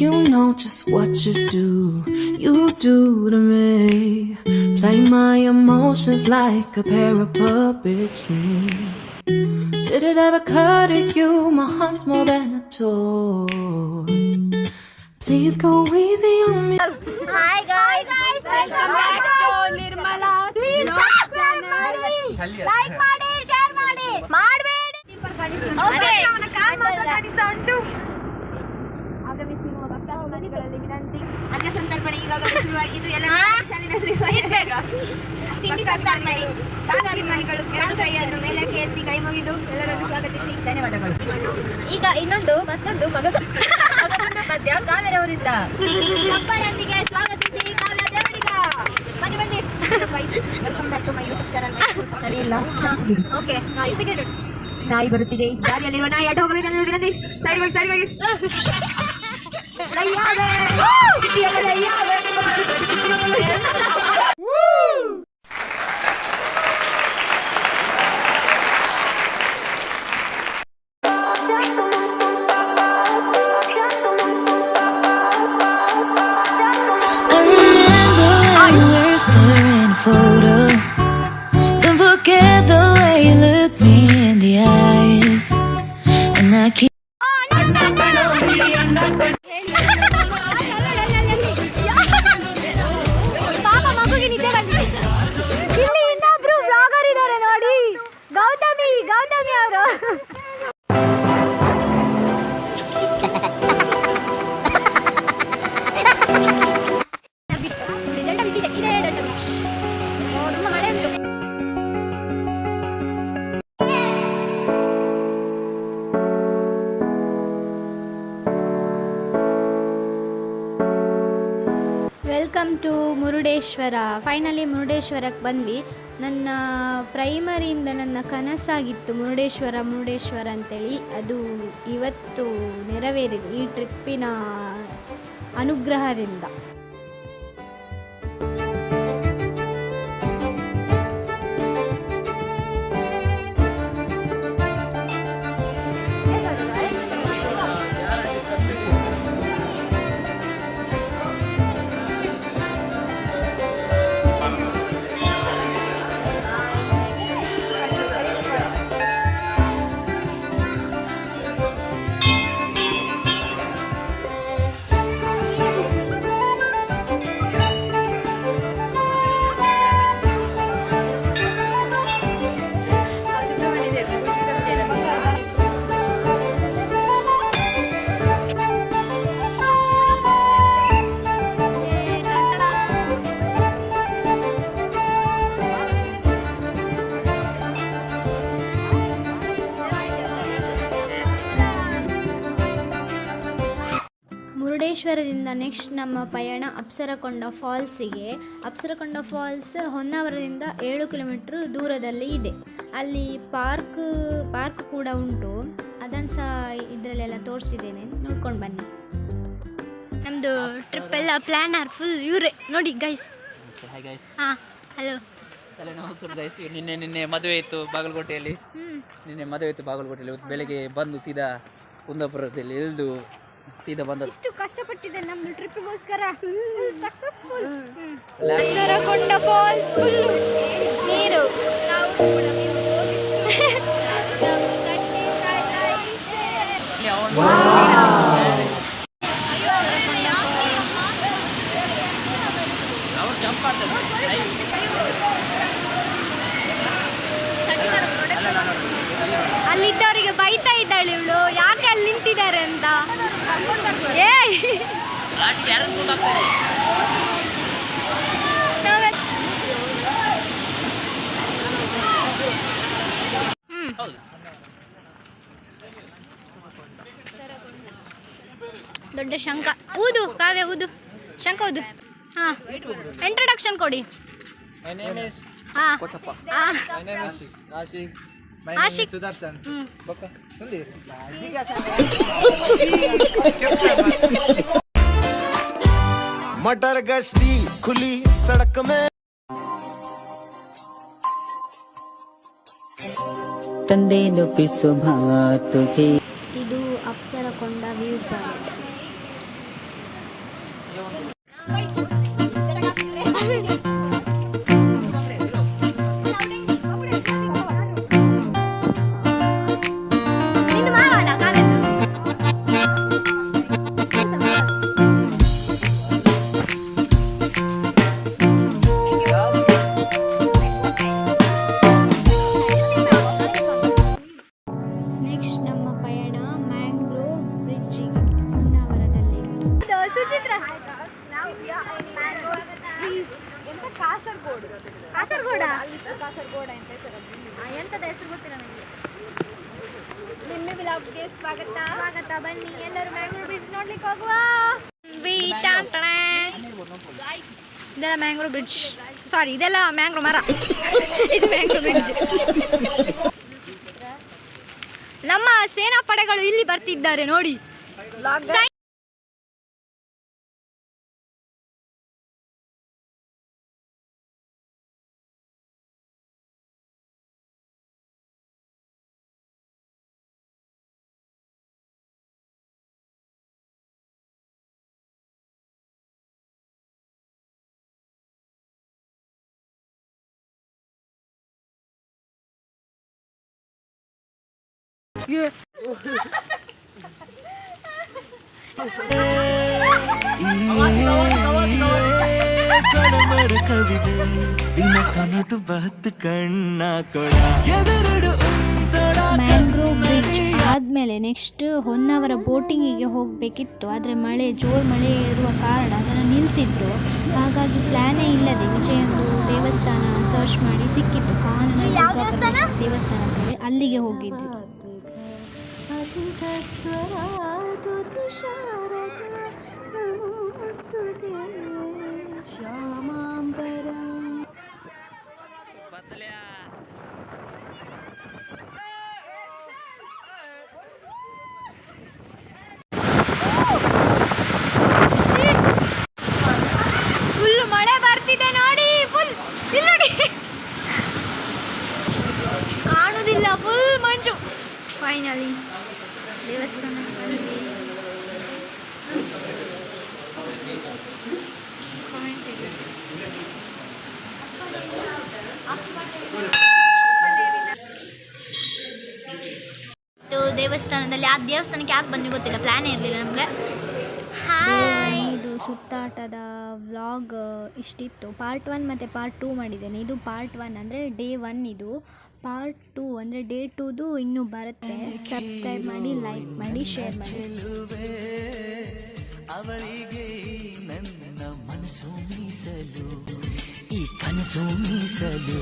You know just what you do to me. Play my emotions like a pair of puppet strings. Did it ever occur to you my heart's more than a toy? Please go easy on me. Hi guys, welcome back to Nirmala. Please subscribe ಮಾಡಿ, like ಮಾಡಿ, share ಮಾಡಿ, ಮಾಡಬೇಡಿ. Okay. ಕಾಣಿಸ್ತಾ ಆಗಮಿಸಿರುವ ಭಕ್ತಾಭಿಮಾನಿಗಳಲ್ಲಿ ವಿನಂತಿ. ಅನ್ನ ಸಂತರ್ಪಣೆ ಈಗಾಗಲೇ ಶುರುವಾಗಿದ್ದು ಎಲ್ಲ ಸಾಲಿನಲ್ಲಿ ಬೇಗ ತಿಂಡಿ ಸಂತರ್ಪಣೆ. ಸಾಧಾಭಿಮಾನಿಗಳು ಎರಡು ಕೈಯನ್ನು ಮೇಲಕ್ಕೆ ಎತ್ತಿ ಕೈ ಮುಗಿದು ಎಲ್ಲರನ್ನು ಸ್ವಾಗತಿಸಿ ಧನ್ಯವಾದಗಳು. ಈಗ ಮತ್ತೊಂದು ಮಗನ ಪದ್ಯ ಕಾವ್ಯರವರಿಂದ ಕಪ್ಪಳೊಂದಿಗೆ ಸ್ವಾಗತಿಸಿ ಕಾವ್ಯ ದೇವಡಿಗ. ಬನ್ನಿ welcome back to my YouTube channel. ಸರಿ ಇಲ್ಲ ಓಕೆ ನಾಯಿ ಬರುತ್ತಿದೆ. ದಾರಿಯಲ್ಲಿರುವ ನಾಯಿ ಅಡ್ಡ ಹೋಗಬೇಕನ್ನೋ ವಿನಂತಿ. ಸೈಡ್ಗೆ photo. Don't forget the way you look me in the eyes, and I keep. ಪಾಪ ಮಗುಗೆ ನಿದ್ದೆ ಬಂದಿದೆ. ಇಲ್ಲಿ ಇನ್ನೊಬ್ರು ವ್ಲಾಗರ್ ಇದ್ದಾರೆ ನೋಡಿ, ಗೌತಮಿ ಅವರು. Welcome to Murudeshwar. ಫೈನಲಿ ಮುರುಡೇಶ್ವರಕ್ಕೆ ಬಂದ್ವಿ. ನನ್ನ ಪ್ರೈಮರಿಯಿಂದ ನನ್ನ ಕನಸಾಗಿತ್ತು ಮುರುಡೇಶ್ವರ ಅಂತೇಳಿ. ಅದು ಇವತ್ತು ನೆರವೇರಿದೆ ಈ ಟ್ರಿಪ್ಪಿನ ಅನುಗ್ರಹದಿಂದ. ಮುರುಡೇಶ್ವರದಿಂದ ನೆಕ್ಸ್ಟ್ ನಮ್ಮ ಪಯಣ ಅಪ್ಸರಕೊಂಡ ಫಾಲ್ಸಿಗೆ. ಅಪ್ಸರಕೊಂಡ ಫಾಲ್ಸ್ ಹೊನ್ನಾವರದಿಂದ 7 ಕಿಲೋಮೀಟ್ರ್ ದೂರದಲ್ಲಿ ಇದೆ. ಅಲ್ಲಿ ಪಾರ್ಕ್ ಕೂಡ ಉಂಟು. ಅದನ್ನು ಸಹ ಇದರಲ್ಲೆಲ್ಲ ತೋರಿಸಿದ್ದೇನೆ, ನೋಡ್ಕೊಂಡು ಬನ್ನಿ. ನಮ್ಮದು ಟ್ರಿಪ್ ಎಲ್ಲ ಪ್ಲ್ಯಾನರ್ ಫುಲ್ ಇವರೇ ನೋಡಿ ಗೈಸ್. ಹಾಂ ಹಲೋ ನಿನ್ನೆ ಮದುವೆ ಇತ್ತು ಬಾಗಲಕೋಟೆಯಲ್ಲಿ. ಬೆಳಗ್ಗೆ ಬಂದು ಸೀದಾ ಕುಂದಾಪುರದಲ್ಲಿ ಇಳಿದು ಸೀದಾ ಬಂದದ್ದು. ಎಷ್ಟು ಕಷ್ಟಪಟ್ಟಿದೆ ನಮ್ಮ ಟ್ರಿಪ್ಗೋಸ್ಕರ. ಸಕ್ಸಸ್ಫುಲ್. ಅಪ್ಸರಕೊಂಡ ಫಾಲ್ಸ್ ಫುಲ್ ನೀರು. ಅಲ್ಲಿದ್ದವರಿಗೆ ಬೈತಾ ಇದ್ದಾಳೆ ಇವಳು, ಯಾಕೆ ಅಲ್ಲಿ ನಿಂತಿದ್ದಾರೆ ಅಂತ. ದೊಡ್ಡ ಶಂಖ ಊದು, ಕಾವ್ಯ ಊದು, ಶಂಖ ಊದು. ಹಾಂ, ಇಂಟ್ರೊಡಕ್ಷನ್ ಕೊಡಿ. ಆಶಿಕ್ ಸುದರ್ಶನ್. मटर गश्ती खुली सड़क में ತಂದೇನು ಪಿಸು ತುಜಿ. ಇದು ಅಪ್ಸರಕೊಂಡ ವ್ಯೂ ಪಾಯಿಂಟ್. ಎಂತ ಕಾಸರಗೋಡು ಕಾಸರಗೋಡ ಕಾಸರಗೋಡ ಎಂತ ಹೆಸರು ಎಂತದ ಹೆಸರು ಗೊತ್ತಿಲ್ಲ ನನಗೆ. ನಿಮ್ಮ ಬ್ಲಾಗ್ಗೆ ಸ್ವಾಗತ ಸ್ವಾಗತ. ಬನ್ನಿ ಎಲ್ಲರೂ ಮ್ಯಾಂಗ್ರೋ ಬ್ರಿಡ್ಜ್ ನೋಡ್ಲಿಕ್ಕೆ ಹೋಗುವ. ಇದೆಲ್ಲ ಮ್ಯಾಂಗ್ರೋ ಬ್ರಿಡ್ಜ್, ಸಾರಿ ಇದೆಲ್ಲ ಮ್ಯಾಂಗ್ರೋ ಮರ, ಇದು ಮ್ಯಾಂಗ್ರೋ ಬ್ರಿಡ್ಜ್. ನಮ್ಮ ಸೇನಾ ಪಡೆಗಳು ಇಲ್ಲಿ ಬರ್ತಿದ್ದಾರೆ ನೋಡಿ. ಕವಿದೆ ದಿನ ಕನಟು ಬಹತ್ತು ಕಣ್ಣ ಕೊಡ. ಮ್ಯಾಂಗ್ರೋವ್ ಬ್ರಿಡ್ಜ್ ಆದಮೇಲೆ ನೆಕ್ಸ್ಟ್ ಹೊನ್ನಾವರ ಬೋಟಿಂಗಿಗೆ ಹೋಗಬೇಕಿತ್ತು. ಆದರೆ ಜೋರು ಮಳೆ ಇರುವ ಕಾರಣ ಅದನ್ನು ನಿಲ್ಲಿಸಿದ್ರು. ಹಾಗಾಗಿ ಪ್ಲ್ಯಾನೇ ಇಲ್ಲದೆ ವಿಜಯಂದು ದೇವಸ್ಥಾನ ಸರ್ಚ್ ಮಾಡಿ ಸಿಕ್ಕಿತ್ತು. ಕಾನನ ದೇವಸ್ಥಾನ ಅಂತೇಳಿ ಅಲ್ಲಿಗೆ ಹೋಗಿದ್ದು. ಫುಲ್ ಮಳೆ ಬರ್ತಿದೆ ನೋಡಿ. ಫುಲ್ ಇಲ್ಲಿ ನೋಡಿ, ಕಾಣುವುದಿಲ್ಲ, ಫುಲ್ ಮಂಜು. ಫೈನಲಿ ದೇವಸ್ಥಾನ ಬಂದ್ವಿ. ದೇವಸ್ಥಾನದಲ್ಲಿ ಆ ದೇವಸ್ಥಾನಕ್ಕೆ ಯಾಕೆ ಬಂದ್ವಿ ಗೊತ್ತಿಲ್ಲ, ಪ್ಲಾನೇ ಇರಲಿಲ್ಲ ನಮಗೆ. ಇದು ಸುತ್ತಾಟದ ವ್ಲಾಗ್ ಇಷ್ಟಿತ್ತು. ಪಾರ್ಟ್ 1 ಮತ್ತು ಪಾರ್ಟ್ 2 ಮಾಡಿದ್ದೇನೆ. ಇದು ಪಾರ್ಟ್ 1 ಅಂದರೆ ಡೇ 1, ಇದು ಪಾರ್ಟ್ 2 ಅಂದರೆ ಡೇ 2ದು ಇನ್ನೂ ಬರುತ್ತೆ. ಸಬ್ಸ್ಕ್ರೈಬ್ ಮಾಡಿ, ಲೈಕ್ ಮಾಡಿ, ಶೇರ್ ಮಾಡಿ. ಅವಳಿಗೆ ನನ್ನ ಮನಸ್ಸು ಮೀಸಲು, ಈ ಕನಸು ಮೀಸಲು.